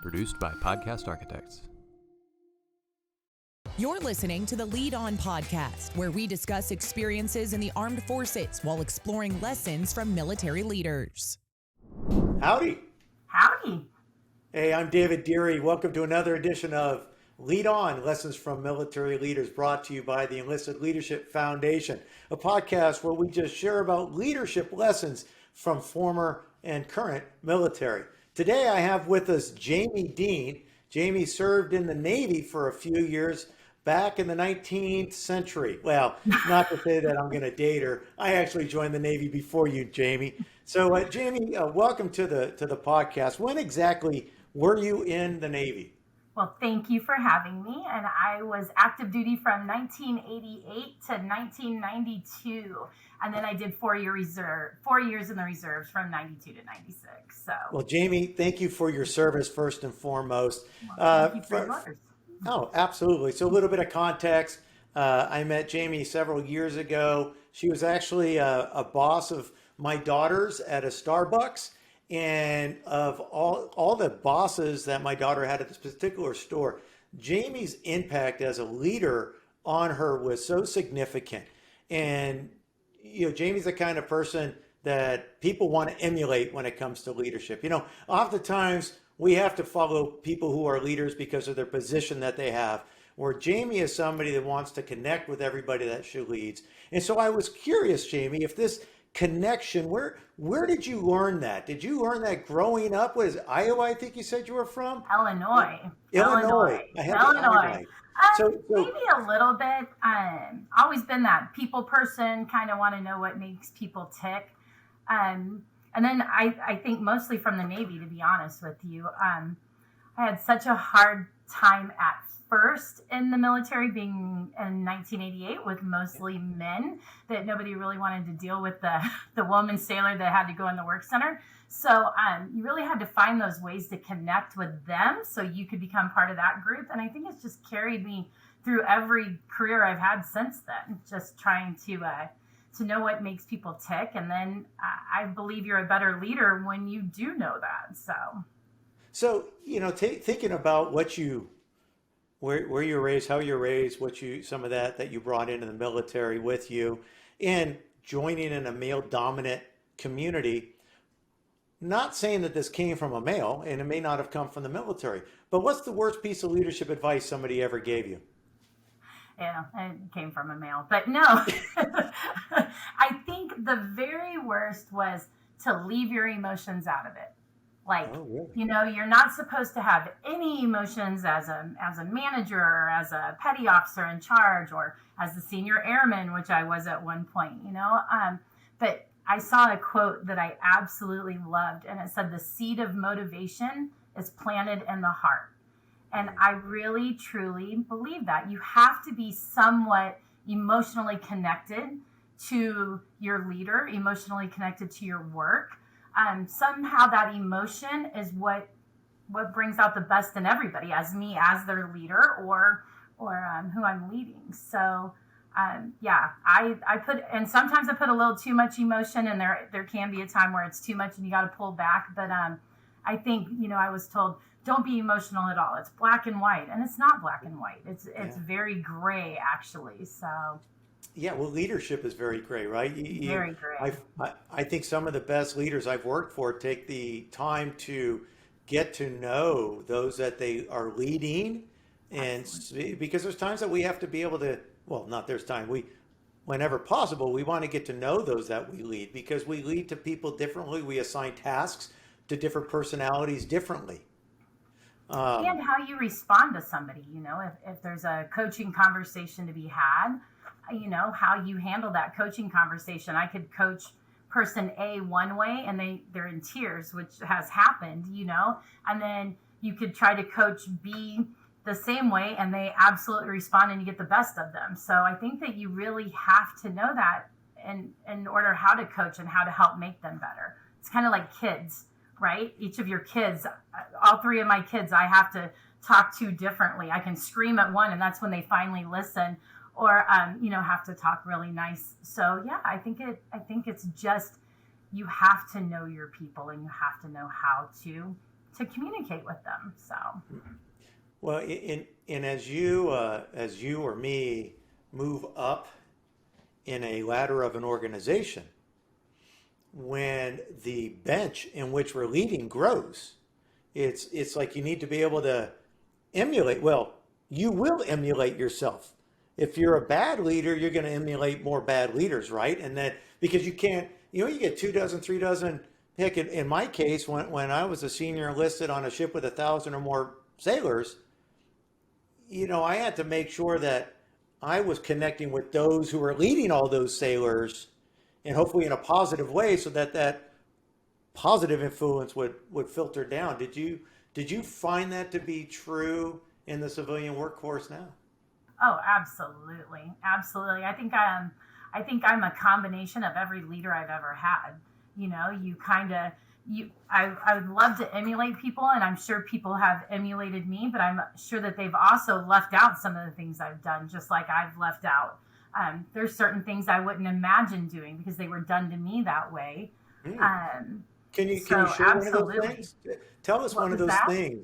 Produced by Podcast Architects. You're listening to the Lead On podcast, where we discuss experiences in the armed forces while exploring lessons from military leaders. Howdy. Howdy. Hey, I'm David Deary. Welcome to another edition of Lead On, Lessons from Military Leaders, brought to you by the Enlisted Leadership Foundation, a podcast where we just share about leadership lessons from former and current military. Today I have with us Jamie Dean. Jamie served in the Navy for a few years back in the 19th century. Well, not to say that I'm going to date her. I actually joined the Navy before you, Jamie. So, Jamie, welcome to the podcast. When exactly were you in the Navy? Well, thank you for having me. And I was active duty from 1988 to 1992. And then I did 4 years in the reserves from 92 to 96. So, well, Jamie, thank you for your service first and foremost. Thank you for yours. Oh, absolutely. So a little bit of context. I met Jamie several years ago. She was actually a boss of my daughters at a Starbucks. And of all the bosses that my daughter had at this particular store, Jamie's impact as a leader on her was so significant. And, you know, Jamie's the kind of person that people want to emulate when it comes to leadership. You know, oftentimes we have to follow people who are leaders because of their position that they have, where Jamie is somebody that wants to connect with everybody that she leads. And so I was curious, Jamie, if this connection, where did you learn that? Did you learn that growing up? Was it Iowa, I think you said you were from? Illinois. I had Illinois. Maybe a little bit. Always been that people person, kind of want to know what makes people tick. And then I think mostly from the Navy, to be honest with you. I had such a hard time at first in the military, being in 1988 with mostly men, that nobody really wanted to deal with the woman sailor that had to go in the work center. So you really had to find those ways to connect with them so you could become part of that group. And I think it's just carried me through every career I've had since then, just trying to know what makes people tick. And then I believe you're a better leader when you do know that. So you know, thinking about where you're raised, how you're raised, some of that you brought into the military with you, and joining in a male-dominant community. Not saying that this came from a male, and it may not have come from the military, but what's the worst piece of leadership advice somebody ever gave you? Yeah, it came from a male, but no. I think the very worst was to leave your emotions out of it. Like, oh, really? You know, you're not supposed to have any emotions as a manager or as a petty officer in charge or as the senior airman, which I was at one point, you know. But I saw a quote that I absolutely loved, and it said, "The seed of motivation is planted in the heart." And I really, truly believe that. You have to be somewhat emotionally connected to your leader, emotionally connected to your work. Somehow that emotion is what brings out the best in everybody, as me as their leader or who I'm leading. So I put, and sometimes I put a little too much emotion, and there can be a time where it's too much and you got to pull back. But I think, you know, I was told, don't be emotional at all. It's black and white, and it's not black and white. It's very gray, actually. So. Yeah, well, leadership is very gray, right? Very gray. I think some of the best leaders I've worked for take the time to get to know those that they are leading, and because there's times that we have to be able to, well, not there's time, whenever possible, we want to get to know those that we lead, because we lead to people differently. We assign tasks to different personalities differently. And how you respond to somebody, you know, if there's a coaching conversation to be had, you know, how you handle that coaching conversation. I could coach person A one way and they're in tears, which has happened, you know, and then you could try to coach B the same way and they absolutely respond and you get the best of them. So I think that you really have to know that in order how to coach and how to help make them better. It's kind of like kids, right? Each of your kids, all three of my kids, I have to talk to differently. I can scream at one and that's when they finally listen, or have to talk really nice. So yeah, I think it's just, you have to know your people and you have to know how to communicate with them. So Well, as you or me move up in a ladder of an organization, when the bench in which we're leading grows, it's like you need to be able to emulate. Well, you will emulate yourself. If you're a bad leader, you're going to emulate more bad leaders, right? And that because you can't, you get 2 dozen, 3 dozen. Heck, in my case, when I was a senior enlisted on a ship with 1,000 or more sailors, I had to make sure that I was connecting with those who were leading all those sailors, and hopefully in a positive way, so that positive influence would filter down. Did you find that to be true in the civilian workforce now? oh, absolutely, absolutely. I think I'm a combination of every leader I've ever had. You kind of I would love to emulate people, and I'm sure people have emulated me, but I'm sure that they've also left out some of the things I've done, just like I've left out. There's certain things I wouldn't imagine doing because they were done to me that way. Hmm. Um, Can you so share one of those absolutely. things? Tell us What one of was those that? things.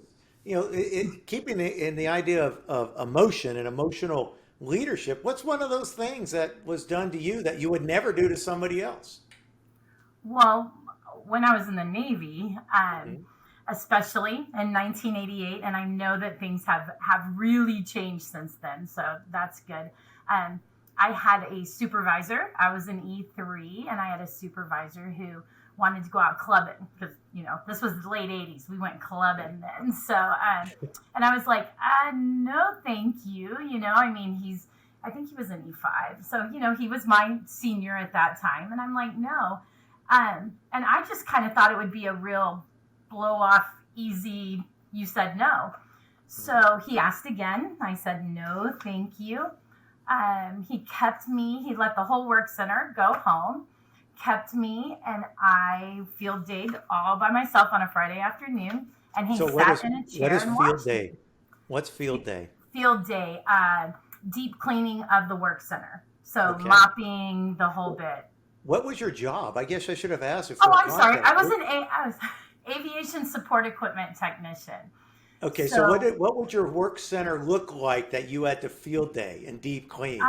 Keeping it in the idea of emotion and emotional leadership. What's one of those things that was done to you that you would never do to somebody else? Well, when I was in the Navy, Mhm. especially in 1988, and I know that things have really changed since then, so that's good. Um, I had a supervisor. I was an E3, and I had a supervisor who wanted to go out clubbing because this was the late 80s. We went clubbing then, so and I was like, no, thank you. I mean, I think he was an E5, so he was my senior at that time, and I'm like, no. And I just kind of thought it would be a real blow off, easy, you said no. So he asked again. I said, no, thank you. He kept me, he let the whole work center go home, kept me, and I field dayed all by myself on a Friday afternoon. And he So sat in a what chair is and field watched me. day? What's field day? Field day, deep cleaning of the work center. So Okay. mopping the whole bit. What was your job? I guess I should have asked Oh, for I'm sorry. context. I was aviation support equipment technician. Okay, so So, what would your work center look like that you had to field day and deep clean?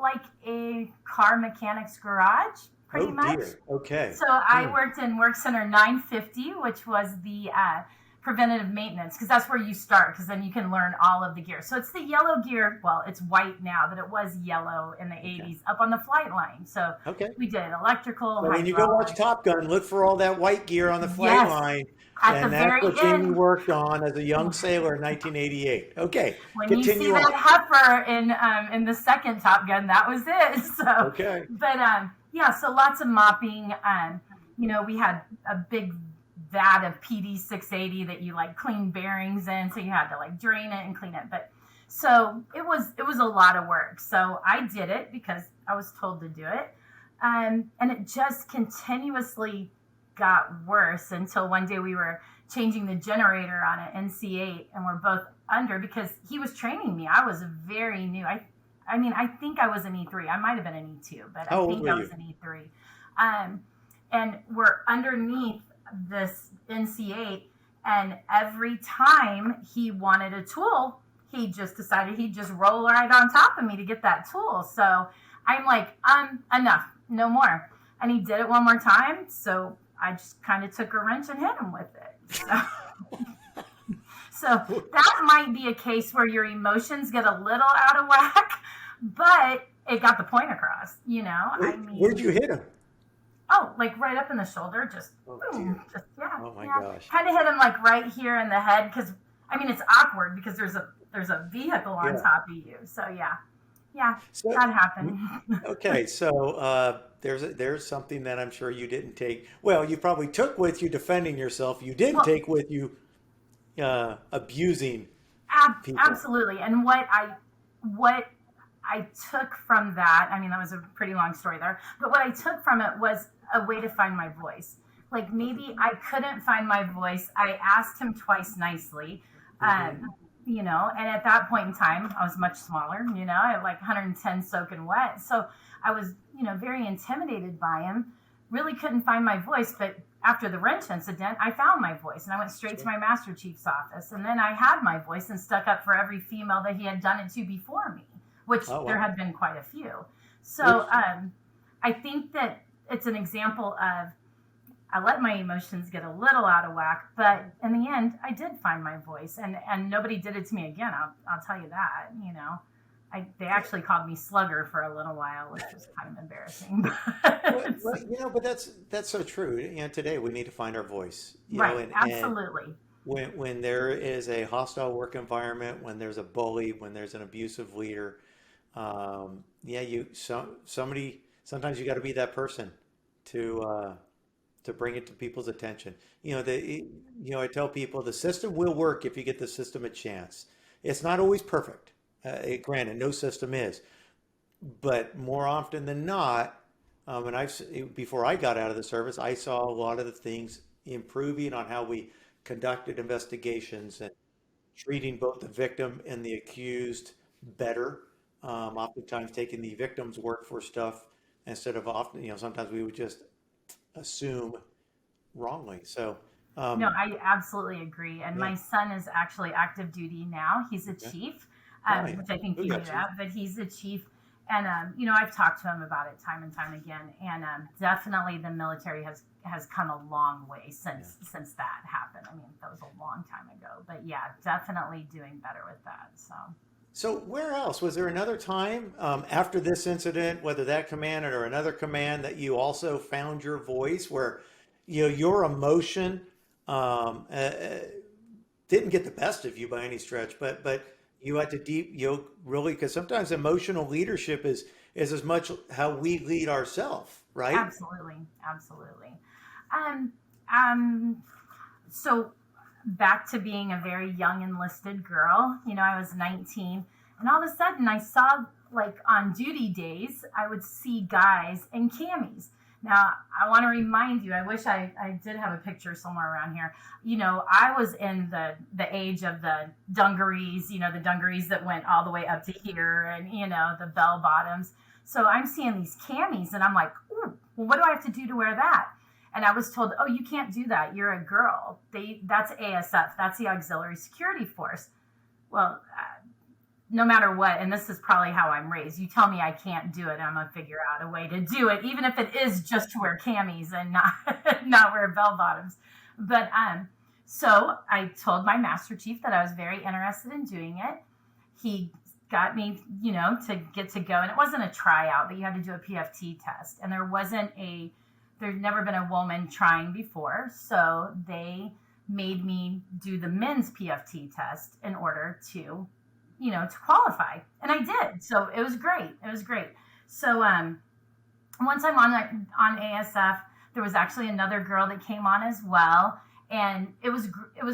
like a car mechanic's garage, pretty Oh much. dear. Okay. So I Hmm. worked in Work Center 950, which was the preventative maintenance, because that's where you start, because then you can learn all of the gear. So it's the yellow gear. Well, it's white now, but it was yellow in the Okay. 80s up on the flight line. So Okay. we did electrical, So when you go watch hydraulic. Top Gun, look for all that white gear on the flight Yes, line, at the and that's very what Jamie end. worked on as a young sailor in 1988. Okay, When you see continue on. that heifer in the second Top Gun, that was it. So, Okay. but yeah, so lots of mopping. We had a big vat of PD 680 that you like clean bearings in, so you had to like drain it and clean it. But so it was a lot of work. So I did it because I was told to do it, and it just continuously got worse until one day we were changing the generator on an NC8, and we're both under because he was training me. I was very new. I mean, I think I was an E3. I might have been an E2, but I How old think were I you? was an E3. And we're underneath this NC8, and every time he wanted a tool, he just decided he'd just roll right on top of me to get that tool. So I'm like, enough, no more. And he did it one more time, so I just kind of took a wrench and hit him with it. So that might be a case where your emotions get a little out of whack, but it got the point across, I Where'd mean, you hit him? oh, like right up in the shoulder, just Oh boom, dear. just yeah, Oh my yeah. gosh. Kind of hit him like right here in the head because I mean it's awkward because there's a vehicle on Yeah. top of you. So yeah, So that happened. okay, so there's something that I'm sure you didn't take. Well, you probably took with you defending yourself. You didn't Well, take with you abusing people. absolutely. And what I took from that, I mean, that was a pretty long story there, but what I took from it was a way to find my voice. Like maybe I couldn't find my voice. I asked him twice nicely, Hmm. and at that point in time, I was much smaller, I had like 110 soaking wet. So I was, very intimidated by him, really couldn't find my voice, but after the wrench incident, I found my voice and I went straight to my Master Chief's office. And then I had my voice and stuck up for every female that he had done it to before me, which there had been quite a few. So I think that it's an example of, I let my emotions get a little out of whack, but in the end, I did find my voice, and nobody did it to me again. I'll tell you that. They actually called me slugger for a little while, which was kind of embarrassing. But that's so true. Today we need to find our voice. Right, absolutely. And when there is a hostile work environment, when there's a bully, when there's an abusive leader, sometimes you got to be that person to bring it to people's attention. I tell people the system will work if you get the system a chance. It's not always perfect. Granted, no system is, but more often than not, before I got out of the service, I saw a lot of the things improving on how we conducted investigations and treating both the victim and the accused better. Oftentimes taking the victim's word for stuff instead of sometimes we would just assume wrongly. So no, I absolutely agree. And my son is actually active duty now. He's a chief, which I think you knew that, but he's a chief. And I've talked to him about it time and time again. And definitely the military has come a long way since that happened. I mean, that was a long time ago. But yeah, definitely doing better with that. So where else? Was there another time after this incident, whether that command or another command, that you also found your voice where your emotion didn't get the best of you by any stretch, but you had to really, because sometimes emotional leadership is as much how we lead ourselves, right? Absolutely. So back to being a very young enlisted girl, I was 19, and all of a sudden I saw, like, on duty days, I would see guys in camis. Now, I want to remind you, I wish I did have a picture somewhere around here. I was in the age of the dungarees, the dungarees that went all the way up to here, and, the bell bottoms. So I'm seeing these camis, and I'm like, ooh, well, what do I have to do to wear that? And I was told, oh, you can't do that. You're a girl. That's ASF. That's the Auxiliary Security Force. Well, no matter what, and this is probably how I'm raised, you tell me I can't do it, I'm going to figure out a way to do it, even if it is just to wear camis and not wear bell bottoms. But so I told my Master Chief that I was very interested in doing it. He got me, to get to go. And it wasn't a tryout, but you had to do a PFT test. And there'd never been a woman trying before. So they made me do the men's PFT test in order to qualify. And I did. So it was great. So once I'm on ASF, there was actually another girl that came on as well. And it was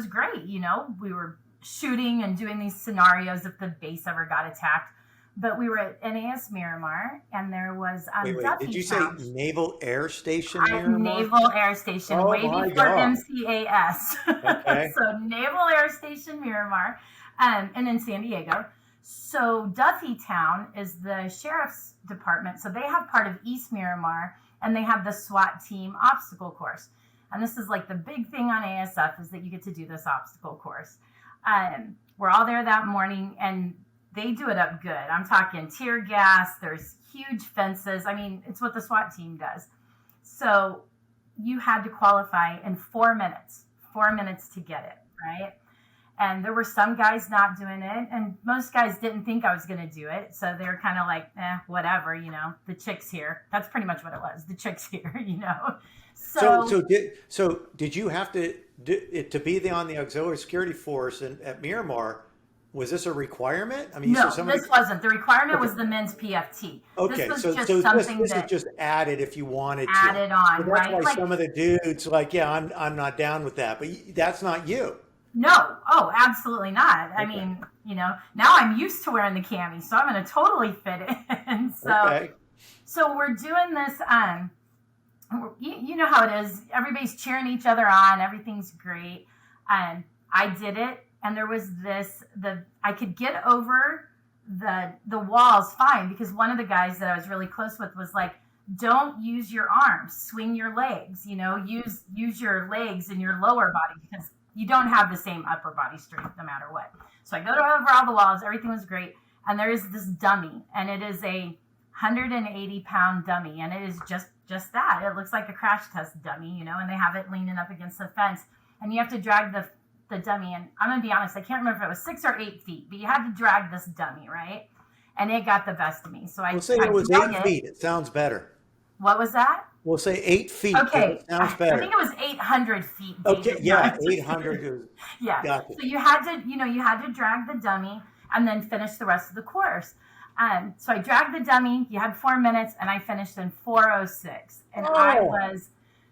great. We were shooting and doing these scenarios if the base ever got attacked. But we were at NAS Miramar, and there was wait, did you say Naval Air Station Miramar? Naval Air Station, way before MCAS. Okay. So Naval Air Station Miramar, and in San Diego. So Duffy Town is the sheriff's department. So they have part of East Miramar, and they have the SWAT team obstacle course. And this is like the big thing on ASF is that you get to do this obstacle course. We're all there that morning, and they do it up good. I'm talking tear gas. There's huge fences. I mean, it's what the SWAT team does. So you had to qualify in 4 minutes. 4 minutes to get it, right? And there were some guys not doing it, and most guys didn't think I was going to do it. So they were kind of like, whatever, the chick's here. That's pretty much what it was. The chick's here, So did you have to be on the Auxiliary Security Force at Miramar? Was this a requirement? I mean, no, this wasn't. The requirement was the men's PFT. Okay, this was just something this is just added if you wanted to. Added on, so that's right? Why some of the dudes I'm not down with that, but that's not you. No, absolutely not. Okay. I mean, now I'm used to wearing the cami, so I'm going to totally fit in. So we're doing this. You know how it is. Everybody's cheering each other on. Everything's great. I did it. And there was I could get over the walls fine, because one of the guys that I was really close with was like, don't use your arms, swing your legs, use your legs and your lower body, because you don't have the same upper body strength no matter what. So I go over all the walls, everything was great. And there is this dummy, and it is a 180-pound dummy, and it is just that. It looks like a crash test dummy, and they have it leaning up against the fence, and you have to drag the dummy. And I'm gonna be honest, I can't remember if it was 6 or 8 feet, but you had to drag this dummy, right? And it got the best of me. So We'll say it was 8 feet. It sounds better. What was that? We'll say 8 feet. Okay. It sounds better. I think it was 800 feet. Okay. Yeah. 800. Yeah. Gotcha. So you had to drag the dummy and then finish the rest of the course. So I dragged the dummy. You had 4 minutes, and I finished in 4:06. And I was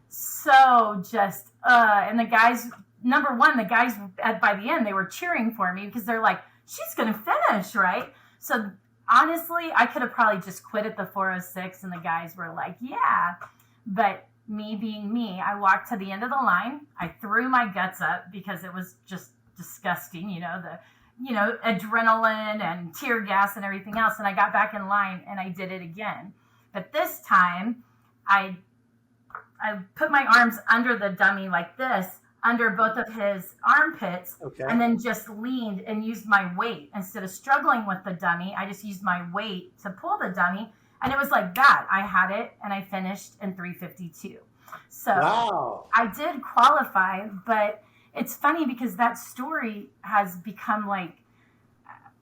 so just, and the guys, number one, by the end, they were cheering for me because they're like, she's going to finish, right? So honestly, I could have probably just quit at the 4:06, and the guys were like, yeah. But me being me, I walked to the end of the line. I threw my guts up because it was just disgusting, adrenaline and tear gas and everything else. And I got back in line and I did it again. But this time I put my arms under the dummy like this, under both of his armpits, and then just leaned and used my weight. Instead of struggling with the dummy, I just used my weight to pull the dummy. And it was like that. I had it, and I finished in 3:52. So wow. I did qualify, but it's funny because that story has become like,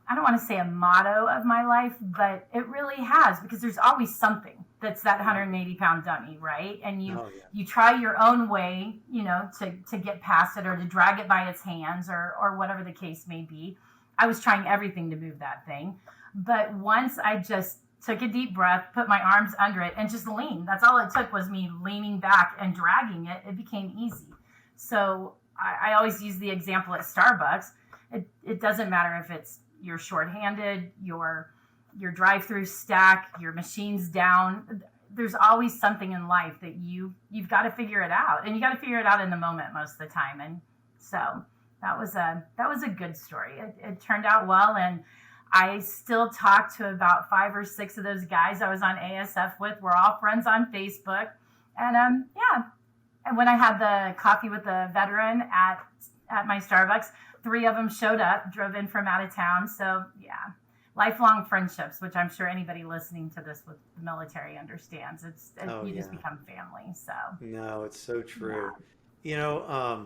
I don't want to say a motto of my life, but it really has, because there's always something that's that 180-pound dummy, right? And you try your own way, to get past it, or to drag it by its hands, or whatever the case may be. I was trying everything to move that thing. But once I just took a deep breath, put my arms under it, and just lean. That's all it took, was me leaning back and dragging it. It became easy. So I always use the example at Starbucks. It doesn't matter if it's you're shorthanded, your drive-through stack, your machine's down. There's always something in life that you've got to figure it out, and you got to figure it out in the moment most of the time. And so that was a good story. It turned out well, and I still talk to about 5 or 6 of those guys I was on ASF with. We're all friends on Facebook. And and when I had the coffee with the veteran at my Starbucks, 3 of them showed up, drove in from out of town. So yeah, lifelong friendships, which I'm sure anybody listening to this with the military understands. You just become family. So no, it's so true. Yeah.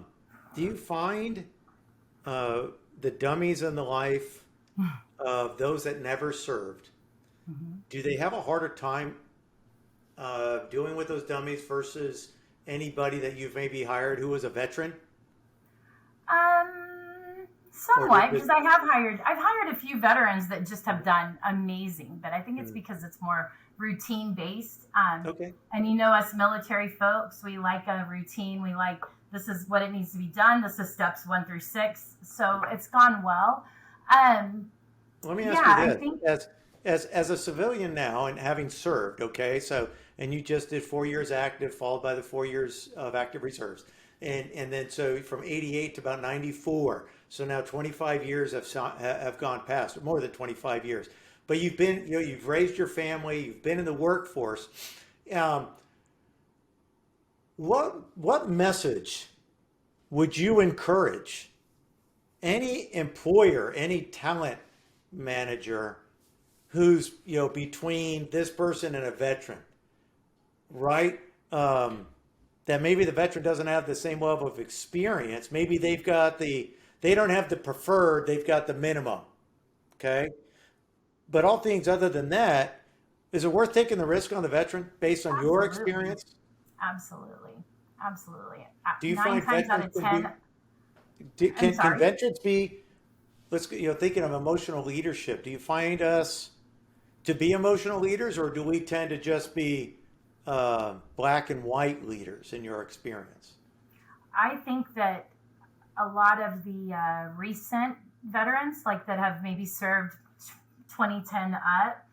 Do you find the dummies in the life of those that never served, do they have a harder time dealing with those dummies versus anybody that you've maybe hired who was a veteran? Somewhat, because I've hired a few veterans that just have done amazing, but I think it's because it's more routine based. And us military folks, we like a routine. We like, this is what it needs to be done. This is steps 1 through 6. So it's gone well. Let me ask you this: as a civilian now, and having served, and you just did 4 years active, followed by the 4 years of active reserves, and then so from 88 to about 94. So now 25 years have gone past, more than 25 years. But you've been, you've raised your family, you've been in the workforce. What message would you encourage any employer, any talent manager who's between this person and a veteran, right? That maybe the veteran doesn't have the same level of experience. Maybe they don't have the preferred, they've got the minimum. Okay. But all things other than that, is it worth taking the risk on the veteran based on your experience? Absolutely. Do you find veterans can veterans be, thinking of emotional leadership, do you find us to be emotional leaders, or do we tend to just be black and white leaders in your experience? I think that a lot of the recent veterans, like that have maybe served 2010 up,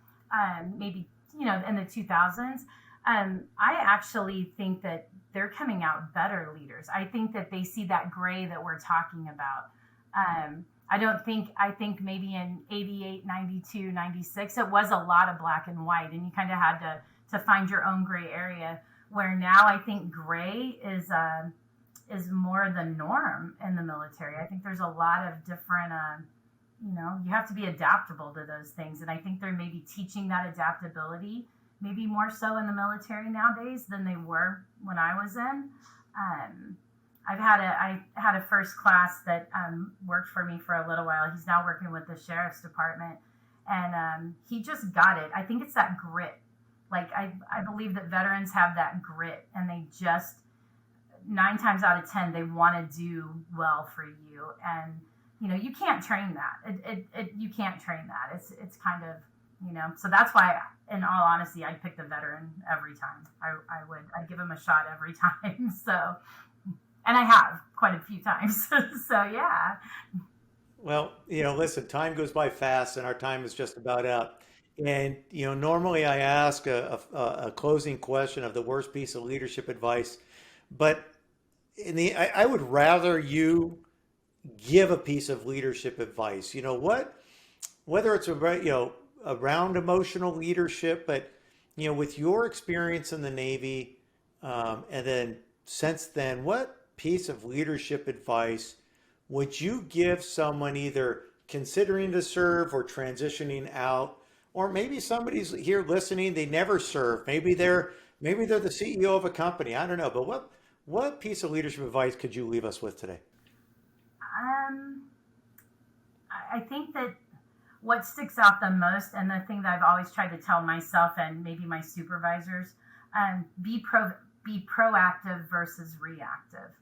maybe in the 2000s, I actually think that they're coming out better leaders. I think that they see that gray that we're talking about. I think maybe in 88, 92, 96, it was a lot of black and white, and you kind of had to find your own gray area. Where now I think gray is more the norm in the military. I think there's a lot of different, you have to be adaptable to those things. And I think they're maybe teaching that adaptability maybe more so in the military nowadays than they were when I was in. I had a first class that worked for me for a little while. He's now working with the sheriff's department, and he just got it. I think it's that grit. Like I believe that veterans have that grit, and they just 9 times out of 10 they want to do well for you, and you can't train that. You can't train that. It's kind of so that's why, in all honesty, I'd pick the veteran every time. I'd give him a shot every time. So. And I have quite a few times. So, yeah. Well, listen, time goes by fast and our time is just about up. And, normally I ask a closing question of the worst piece of leadership advice, but I would rather you give a piece of leadership advice. Whether it's around emotional leadership, but, with your experience in the Navy, and then since then, what piece of leadership advice would you give someone either considering to serve or transitioning out, or maybe somebody's here listening, they never served, maybe they're the CEO of a company, I don't know, but what piece of leadership advice could you leave us with today? I think that what sticks out the most, and the thing that I've always tried to tell myself and maybe my supervisors, be proactive versus reactive.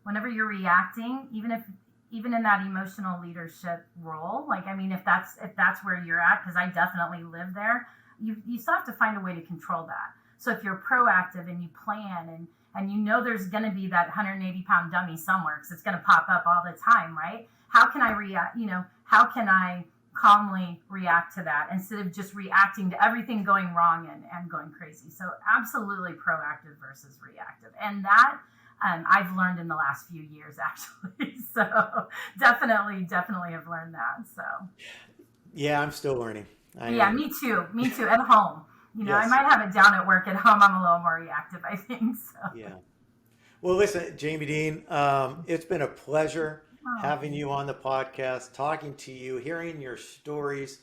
Whenever you're reacting, even in that emotional leadership role, if that's where you're at, because I definitely live there, you still have to find a way to control that. So if you're proactive and you plan and there's going to be that 180-pound dummy somewhere because it's going to pop up all the time, right? How can I react? How can I calmly react to that instead of just reacting to everything going wrong and going crazy? So absolutely proactive versus reactive. And that I've learned in the last few years, actually. So definitely have learned that. So yeah, I'm still learning. Me too. At home, yes. I might have it down at work. At home, I'm a little more reactive, I think. So yeah. Well, listen, Jamie Dean, it's been a pleasure having you on the podcast, talking to you, hearing your stories.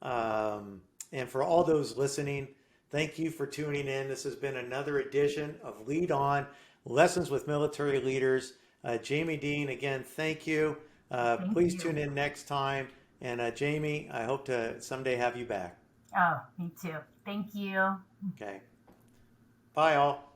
And for all those listening, thank you for tuning in. This has been another edition of Lead On, Lessons with Military Leaders. Jamie Dean, again, thank you. Please tune in next time. And Jamie, I hope to someday have you back. Oh, me too. Thank you. Okay. Bye, all.